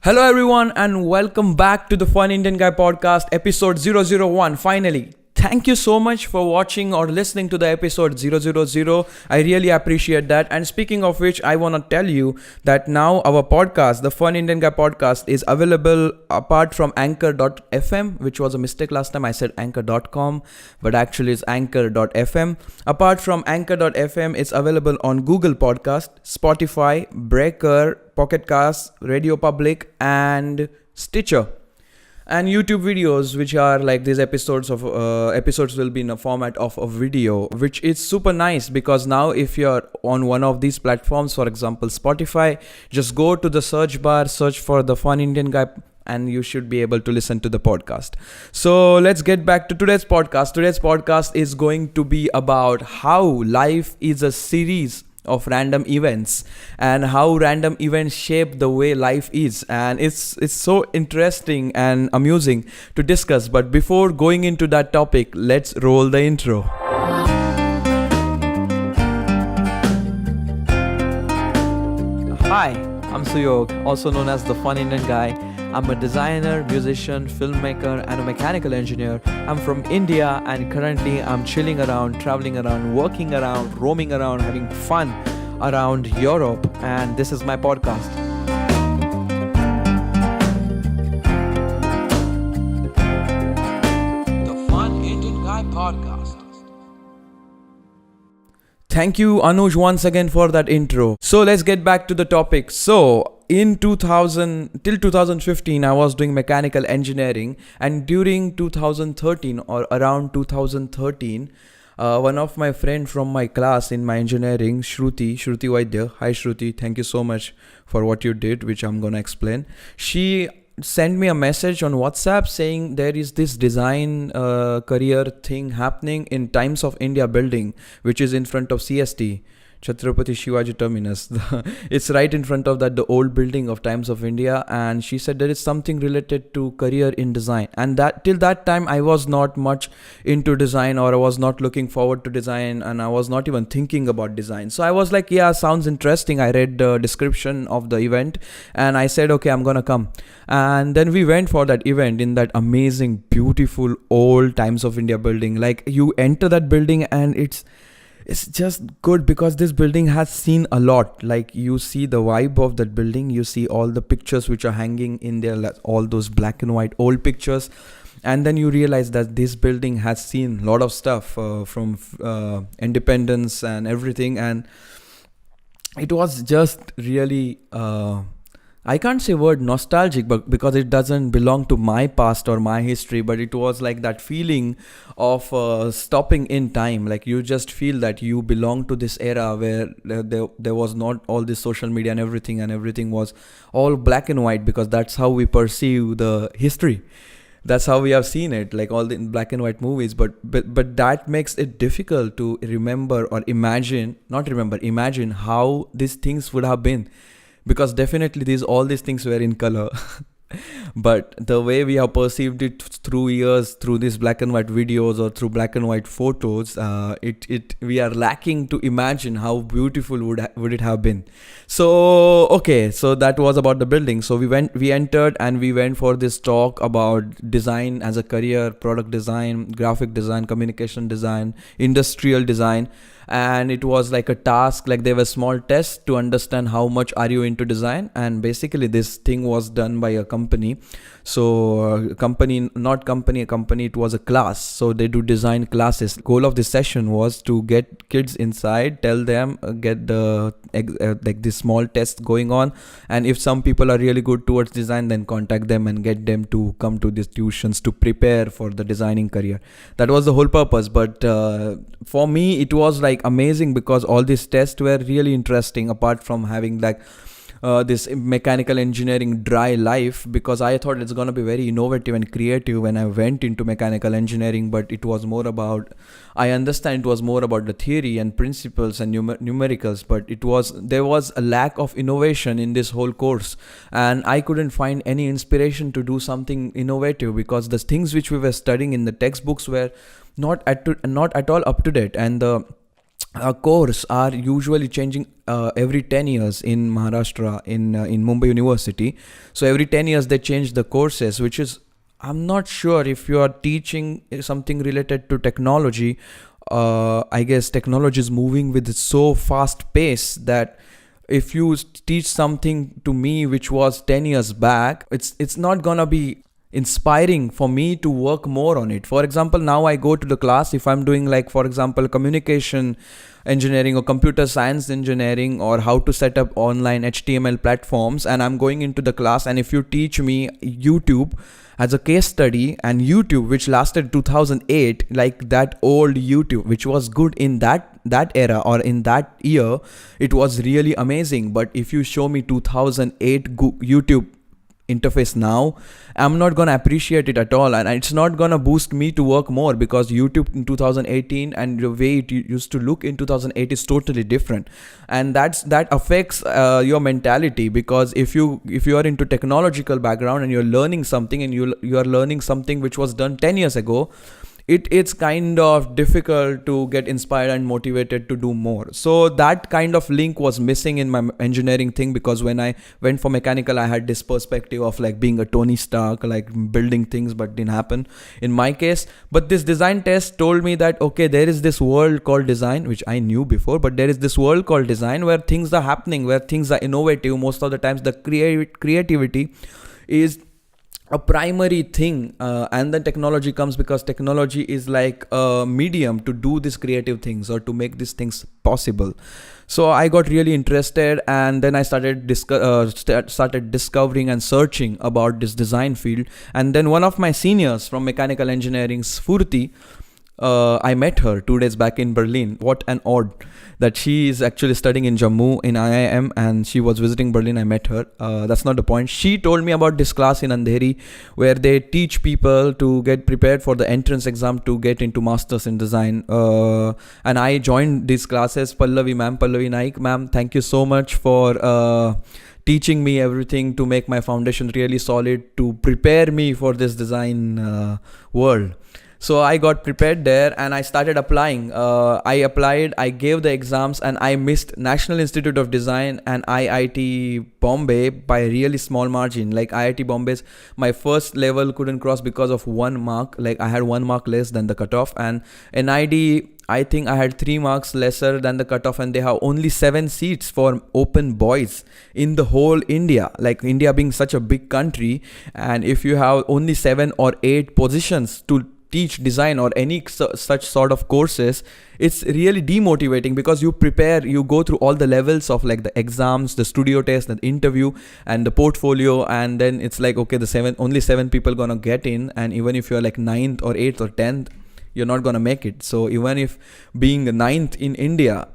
Hello everyone and welcome back to the Fun Indian Guy podcast episode 001 finally. Thank you so much for watching or listening to the episode 000. I really appreciate that. And speaking of which, I want to tell you that now our podcast, the Fun Indian Guy podcast, is available apart from anchor.fm, which was a mistake last time. I said anchor.com, but actually it's anchor.fm. Apart from anchor.fm, it's available on Google Podcast, Spotify, Breaker, Pocket Cast, Radio Public, and Stitcher. And YouTube videos, which are like these episodes will be in a format of a video, which is super nice because now if you're on one of these platforms, for example Spotify, just go to the search bar, search for the Fun Indian Guy, and you should be able to listen to the podcast. So let's get back to today's podcast. Today's podcast is going to be about how life is a series of random events and how random events shape the way life is, and it's so interesting and amusing to discuss. But before going into that topic, let's roll the intro. Hi, I'm Suyog, also known as the Fun Indian Guy. I'm a designer, musician, filmmaker, and a mechanical engineer. I'm from India, and currently I'm chilling around, traveling around, working around, roaming around, having fun around Europe, and this is my podcast. The Fun Indian Guy Podcast. Thank you, Anuj, once again for that intro. So let's get back to the topic. So in 2015 I was doing mechanical engineering, and during 2013 or around 2013 one of my friend from my class in my engineering, Shruti Vaidya, hi Shruti, thank you so much for what you did, which I'm gonna explain. She sent me a message on WhatsApp saying there is this design career thing happening in Times of India building, which is in front of CST, Chhatrapati Shivaji Terminus. It's right in front of that, the old building of Times of India. And she said there is something related to career in design. And that till that time I was not much into design, or I was not looking forward to design, and I was not even thinking about design. So I was like, yeah, sounds interesting. I read the description of the event and I said, okay, I'm gonna come. And then we went for that event in that amazing, beautiful old Times of India building. Like, you enter that building and it's just good because this building has seen a lot. Like, you see the vibe of that building, you see all the pictures which are hanging in there, like all those black and white old pictures, and then you realize that this building has seen a lot of stuff from independence and everything. And it was just really I can't say word nostalgic, but because it doesn't belong to my past or my history, but it was like that feeling of stopping in time. Like, you just feel that you belong to this era where there was not all this social media and everything was all black and white, because that's how we perceive the history. That's how we have seen it, like all the black and white movies. But that makes it difficult to remember or imagine how these things would have been. Because definitely all these things were in color. But the way we have perceived it through years, through these black and white videos or through black and white photos, we are lacking to imagine how beautiful would it have been. So okay, so that was about the building. So we entered and we went for this talk about design as a career, product design, graphic design, communication design, industrial design. And it was like a task, like there were small tests to understand how much are you into design. And basically this thing was done by a company. So it was a class. So they do design classes. Goal of this session was to get kids inside, tell them, get the like this small test going on, and if some people are really good towards design, then contact them and get them to come to these tuitions to prepare for the designing career. That was the whole purpose. But for me it was like amazing because all these tests were really interesting, apart from having like this mechanical engineering dry life, because I thought it's going to be very innovative and creative when I went into mechanical engineering. But it was more about, I understand it was more about the theory and principles and numericals, but there was a lack of innovation in this whole course, and I couldn't find any inspiration to do something innovative because the things which we were studying in the textbooks were not at all up to date. And the course are usually changing every 10 years in Maharashtra, in Mumbai University. So every 10 years they change the courses, which is, I'm not sure if you are teaching something related to technology. I guess technology is moving with so fast pace that if you teach something to me which was 10 years back, it's not gonna be inspiring for me to work more on it. For example, now I go to the class, if I'm doing, like, for example, communication engineering or computer science engineering, or how to set up online HTML platforms, and I'm going into the class, and if you teach me YouTube as a case study, and YouTube which lasted 2008, like that old YouTube which was good in that era or in that year, it was really amazing. But if you show me 2008 YouTube interface now, I'm not gonna appreciate it at all, and it's not gonna boost me to work more, because YouTube in 2018 and the way it used to look in 2008 is totally different. And that affects your mentality, because if you are into technological background and you're learning something, and you are learning something which was done 10 years ago, it's kind of difficult to get inspired and motivated to do more. So that kind of link was missing in my engineering thing, because when I went for mechanical, I had this perspective of like being a Tony Stark, like building things, but didn't happen in my case. But this design test told me that, okay, there is this world called design, which I knew before, but there is this world called design where things are happening, where things are innovative. Most of the times the creativity is a primary thing, and then technology comes, because technology is like a medium to do these creative things or to make these things possible. So I got really interested, and then I started started discovering and searching about this design field. And then one of my seniors from mechanical engineering, Sfurti, I met her 2 days back in Berlin. What an odd that she is actually studying in Jammu in IIM, and she was visiting Berlin. I met her. That's not the point. She told me about this class in Andheri where they teach people to get prepared for the entrance exam to get into masters in design. And I joined these classes. Pallavi Naik ma'am, thank you so much for teaching me everything to make my foundation really solid, to prepare me for this design world. So I got prepared there, and I started applying. I applied, I gave the exams, and I missed National Institute of Design and IIT Bombay by a really small margin. Like IIT Bombay's, my first level couldn't cross because of 1 mark. Like I had 1 mark less than the cutoff, and NID, I think I had 3 marks lesser than the cutoff, and they have only 7 seats for open boys in the whole India. Like India being such a big country, and if you have only 7 or 8 positions to teach design or any such sort of courses, it's really demotivating, because you go through all the levels of like the exams, the studio test, the interview, and the portfolio, and then it's like, okay, only 7 people gonna get in, and even if you're like 9th or 8th or 10th, you're not gonna make it. So even if being 9th in India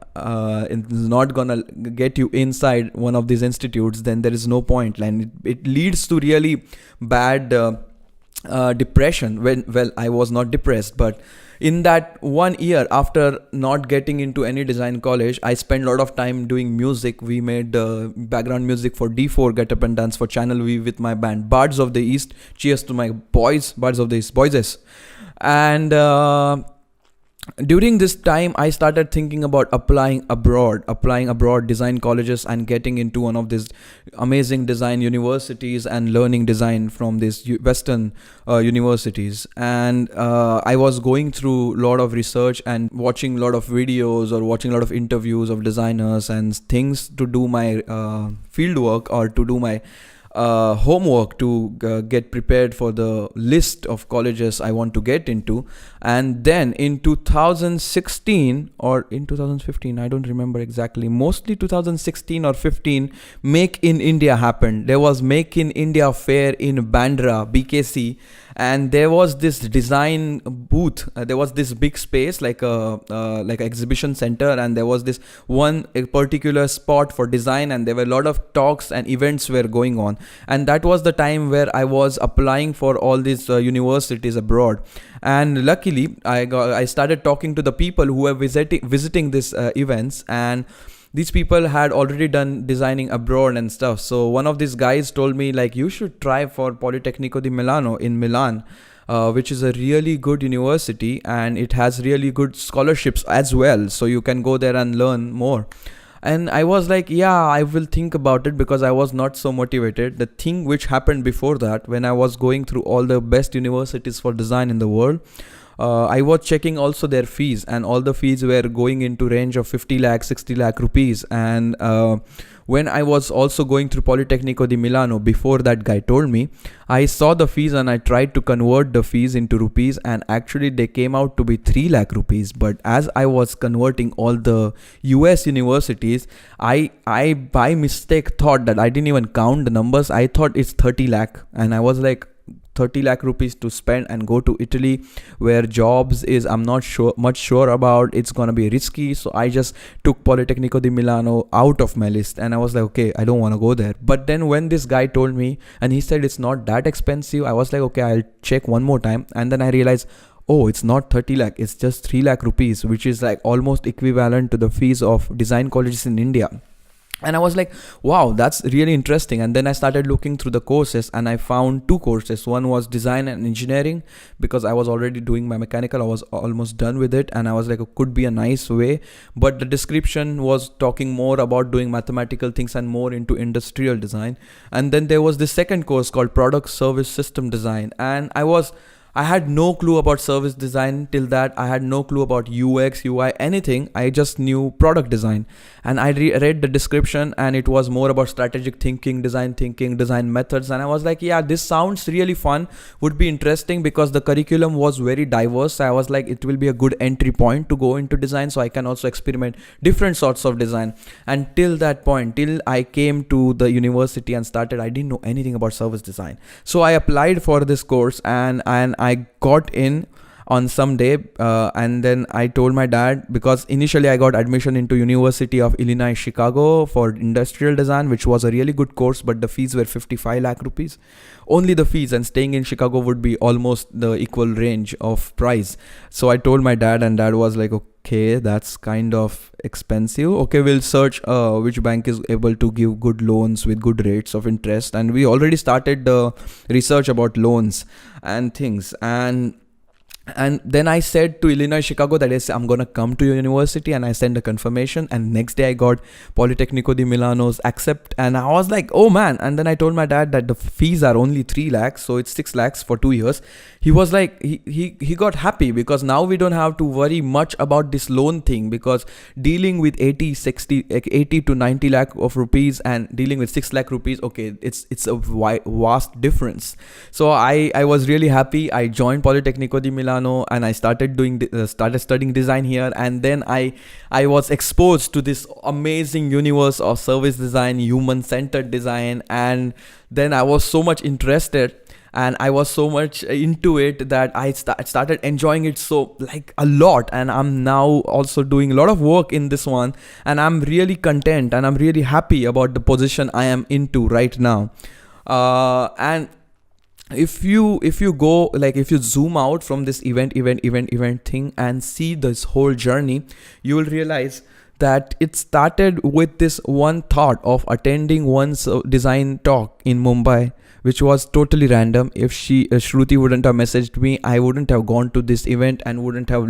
is not gonna get you inside one of these institutes, then there is no point, and it leads to really bad depression. Well, I was not depressed, but in that 1 year after not getting into any design college, I spent a lot of time doing music. We made background music for D4 Get Up and Dance for Channel V with my band Bards of the East. Cheers to my boys, Bards of the East, boyses. And during this time, I started thinking about applying abroad design colleges, and getting into one of these amazing design universities and learning design from these Western universities. And I was going through a lot of research and watching a lot of videos or watching a lot of interviews of designers and things to do my field work, or to do my homework to get prepared for the list of colleges I want to get into. And then in 2016 or in 2015, I don't remember exactly, mostly 2016 or 15, Make in India happened. There was Make in India fair in Bandra, BKC, and there was this design booth. There was this big space like a exhibition center, and there was this a particular spot for design, and there were a lot of talks and events were going on. And that was the time where I was applying for all these universities abroad. And luckily I started talking to the people who were visiting these events, and these people had already done designing abroad and stuff. So one of these guys told me, like, you should try for Politecnico di Milano in Milan. which is a really good university, and it has really good scholarships as well. So you can go there and learn more. And I was like, yeah, I will think about it, because I was not so motivated. The thing which happened before that, when I was going through all the best universities for design in the world, I was checking also their fees, and all the fees were going into range of 50 lakh, 60 lakh rupees. And when I was also going through Politecnico di Milano, before that guy told me, I saw the fees and I tried to convert the fees into rupees, and actually they came out to be 3 lakh rupees. But as I was converting all the US universities, I by mistake thought that, I didn't even count the numbers, I thought it's 30 lakh, and I was like, 30 lakh rupees to spend and go to Italy, where jobs is, I'm not sure about, it's gonna be risky. So I just took Politecnico di Milano out of my list, and I was like, okay, I don't want to go there. But then when this guy told me and he said it's not that expensive, I was like, okay, I'll check one more time. And then I realized, oh, it's not 30 lakh, it's just 3 lakh rupees, which is like almost equivalent to the fees of design colleges in India. And I was like, wow, that's really interesting. And then I started looking through the courses, and I found 2 courses. One was design and engineering, because I was already doing my mechanical, I was almost done with it, and I was like, it could be a nice way. But the description was talking more about doing mathematical things and more into industrial design. And then there was the second course called product service system design, and I had no clue about service design till that. I had no clue about UX, UI, anything. I just knew product design. And I read the description, and it was more about strategic thinking, design methods. And I was like, yeah, this sounds really fun. Would be interesting, because the curriculum was very diverse. I was like, it will be a good entry point to go into design, so I can also experiment different sorts of design. And till that point, till I came to the university and started, I didn't know anything about service design. So I applied for this course, and I got in on some day, and then I told my dad, because initially I got admission into University of Illinois Chicago for industrial design, which was a really good course, but the fees were 55 lakh rupees, only the fees, and staying in Chicago would be almost the equal range of price. So I told my dad, and dad was like, okay, that's kind of expensive. Okay, we'll search which bank is able to give good loans with good rates of interest. And we already started the research about loans and things. And then I said to Illinois Chicago that I'm gonna come to your university, and I sent a confirmation. And next day I got Politecnico di Milano's accept, and I was like, oh man. And then I told my dad that the fees are only 3 lakhs, so it's 6 lakhs for 2 years. He was like, he got happy, because now we don't have to worry much about this loan thing, because dealing with 80 to 90 lakh of rupees and dealing with 6 lakh rupees, okay, it's a vast difference. So I was really happy. I joined Politecnico di Milano, and I started studying design here. And then I was exposed to this amazing universe of service design, human-centered design. And then I was so much interested, and I was so much into it that I started enjoying it so like a lot. And I'm now also doing a lot of work in this one, and I'm really content, and I'm really happy about the position I am into right now. And if you go, like, if you zoom out from this event thing and see this whole journey, you will realize that it started with this one thought of attending one's design talk in Mumbai, which was totally random. If Shruti wouldn't have messaged me, I wouldn't have gone to this event and wouldn't have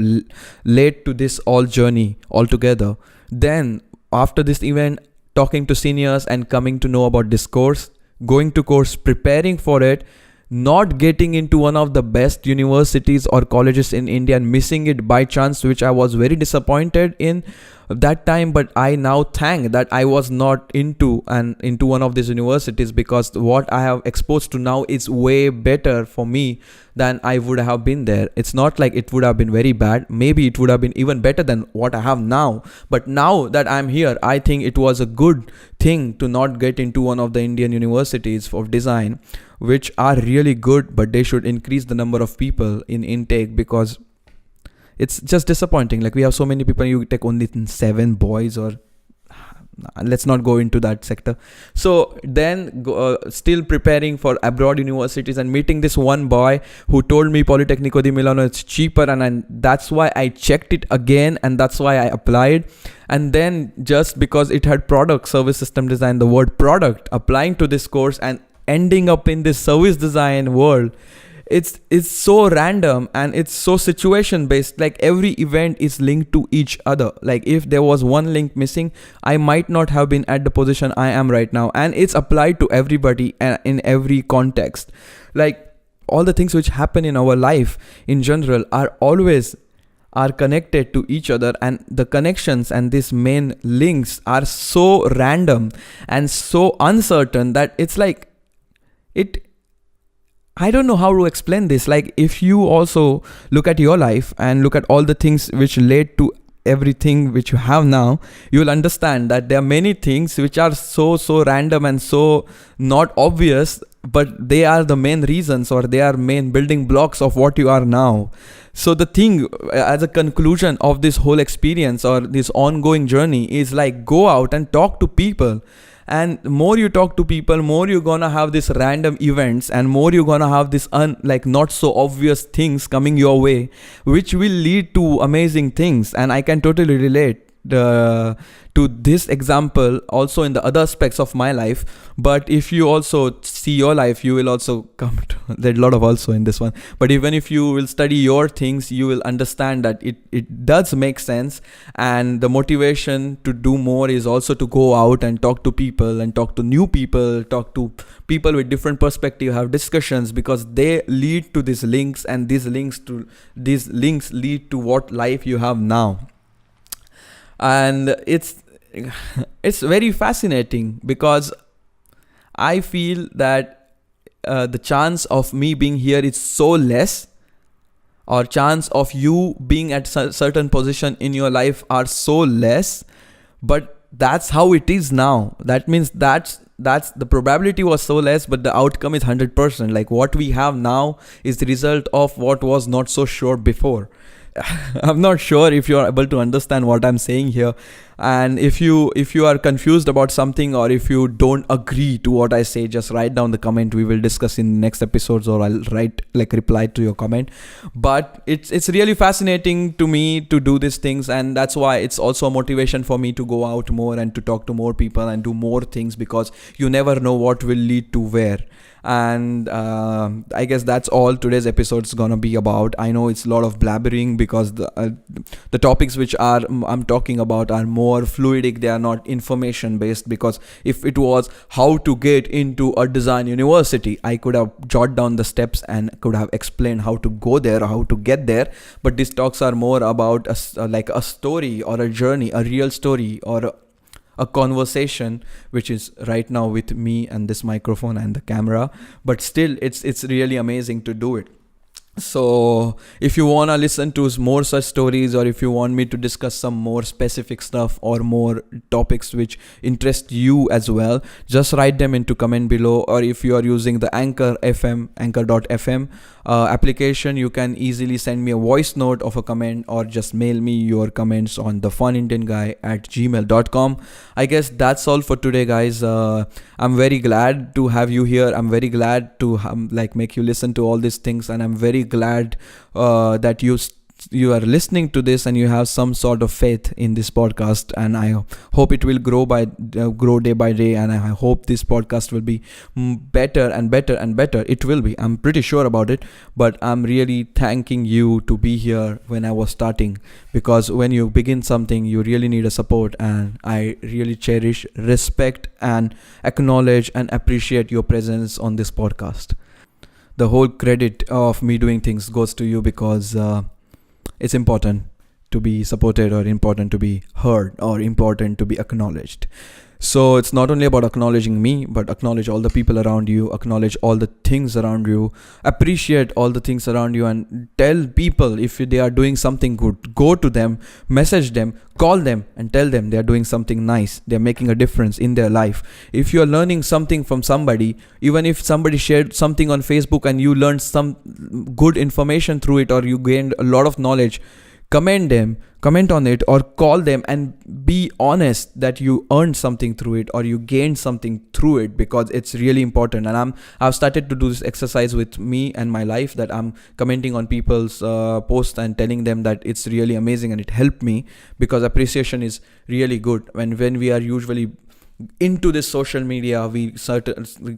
led to this all journey altogether. Then after this event, talking to seniors and coming to know about this course, going to course, preparing for it, not getting into one of the best universities or colleges in India and missing it by chance, which I was very disappointed in that time. But I now thank that I was not into one of these universities, because what I have exposed to now is way better for me than I would have been there. It's not like it would have been very bad. Maybe it would have been even better than what I have now. But now that I'm here, I think it was a good thing to not get into one of the Indian universities of design, which are really good, but they should increase the number of people in intake, because it's just disappointing. Like, we have so many people, you take only 7 boys, or let's not go into that sector. So then still preparing for abroad universities and meeting this one boy who told me Politecnico di Milano is cheaper, and that's why I checked it again, and that's why I applied. And then just because it had product service system design, the word product, applying to this course and ending up in this service design world, it's so random and it's so situation based. Like every event is linked to each other. Like if there was one link missing, I might not have been at the position I am right now, and it's applied to everybody and in every context. Like all the things which happen in our life in general are connected to each other, and the connections and these main links are so random and so uncertain that it's like it I don't know how to explain this. Like if you also look at your life and look at all the things which led to everything which you have now, you will understand that there are many things which are so random and so not obvious, but they are the main reasons, or they are main building blocks of what you are now. So the thing as a conclusion of this whole experience or this ongoing journey is like, go out and talk to people. And more you talk to people, more you're gonna have these random events, and more you're gonna have this not so obvious things coming your way, which will lead to amazing things. And I can totally relate to this example also in the other aspects of my life. But if you also see your life, you will also come to there's a lot of also in this one, but even if you will study your things, you will understand that it does make sense. And the motivation to do more is also to go out and talk to people, and talk to new people, talk to people with different perspective, have discussions, because they lead to these links, and these links lead to what life you have now. And it's very fascinating, because I feel that the chance of me being here is so less, or chance of you being at certain position in your life are so less, but that's how it is now. That means that's the probability was so less, but the outcome is 100%. Like what we have now is the result of what was not so sure before. I'm not sure if you are able to understand what I'm saying here. And if you are confused about something, or if you don't agree to what I say, just write down the comment. We will discuss in next episodes, or I'll reply to your comment. But it's really fascinating to me to do these things, and that's why it's also a motivation for me to go out more and to talk to more people and do more things, because you never know what will lead to where. And I guess that's all today's episode is gonna be about. I know it's a lot of blabbering, because the topics which I'm talking about are more fluidic. They are not information based, because if it was how to get into a design university, I could have jotted down the steps and could have explained how to go there or how to get there. But these talks are more about a story or a journey, a real story, or a conversation, which is right now with me and this microphone and the camera. But still, it's really amazing to do it. So if you want to listen to more such stories, or if you want me to discuss some more specific stuff or more topics which interest you as well, just write them into comment below. Or if you are using the anchor.fm application, you can easily send me a voice note of a comment, or just mail me your comments on thefunindianguy@gmail.com. I guess that's all for today, guys. I'm very glad to have you here. I'm very glad to make you listen to all these things, and I'm very glad that you are listening to this and you have some sort of faith in this podcast. And I hope it will grow day by day, and I hope this podcast will be better and better and better. It will be, I'm pretty sure about it. But I'm really thanking you to be here when I was starting, because when you begin something, you really need a support, and I really cherish, respect, and acknowledge and appreciate your presence on this podcast. The whole credit of me doing things goes to you, because it's important to be supported, or important to be heard, or important to be acknowledged. So it's not only about acknowledging me, but acknowledge all the people around you, acknowledge all the things around you, appreciate all the things around you, and tell people if they are doing something good. Go to them, message them, call them, and tell them they are doing something nice. They are making a difference in their life. If you are learning something from somebody, even if somebody shared something on Facebook and you learned some good information through it, or you gained a lot of knowledge, comment on it, or call them and be honest that you earned something through it, or you gained something through it, because it's really important. And I've started to do this exercise with me and my life, that I'm commenting on people's posts and telling them that it's really amazing, and it helped me, because appreciation is really good. When we are usually into this social media, we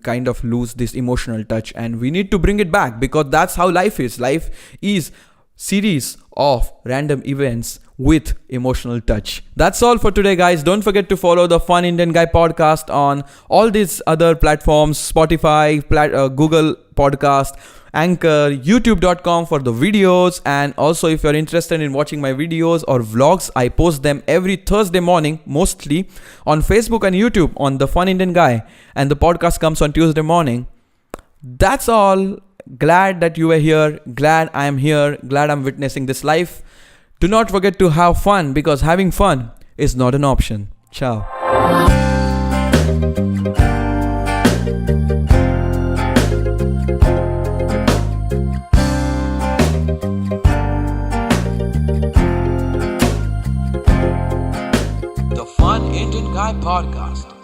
kind of lose this emotional touch, and we need to bring it back, because that's how life is. Life is series of random events with emotional touch. That's all for today, guys. Don't forget to follow the Fun Indian Guy podcast on all these other platforms: Spotify, Google Podcast, Anchor, youtube.com for the videos. And also, if you're interested in watching my videos or vlogs, I post them every Thursday morning, mostly on Facebook and YouTube on the Fun Indian Guy, and the podcast comes on Tuesday morning. That's all. Glad that you were here. Glad I am here. Glad I'm witnessing this life. Do not forget to have fun, because having fun is not an option. Ciao. The Fun Indian Guy podcast.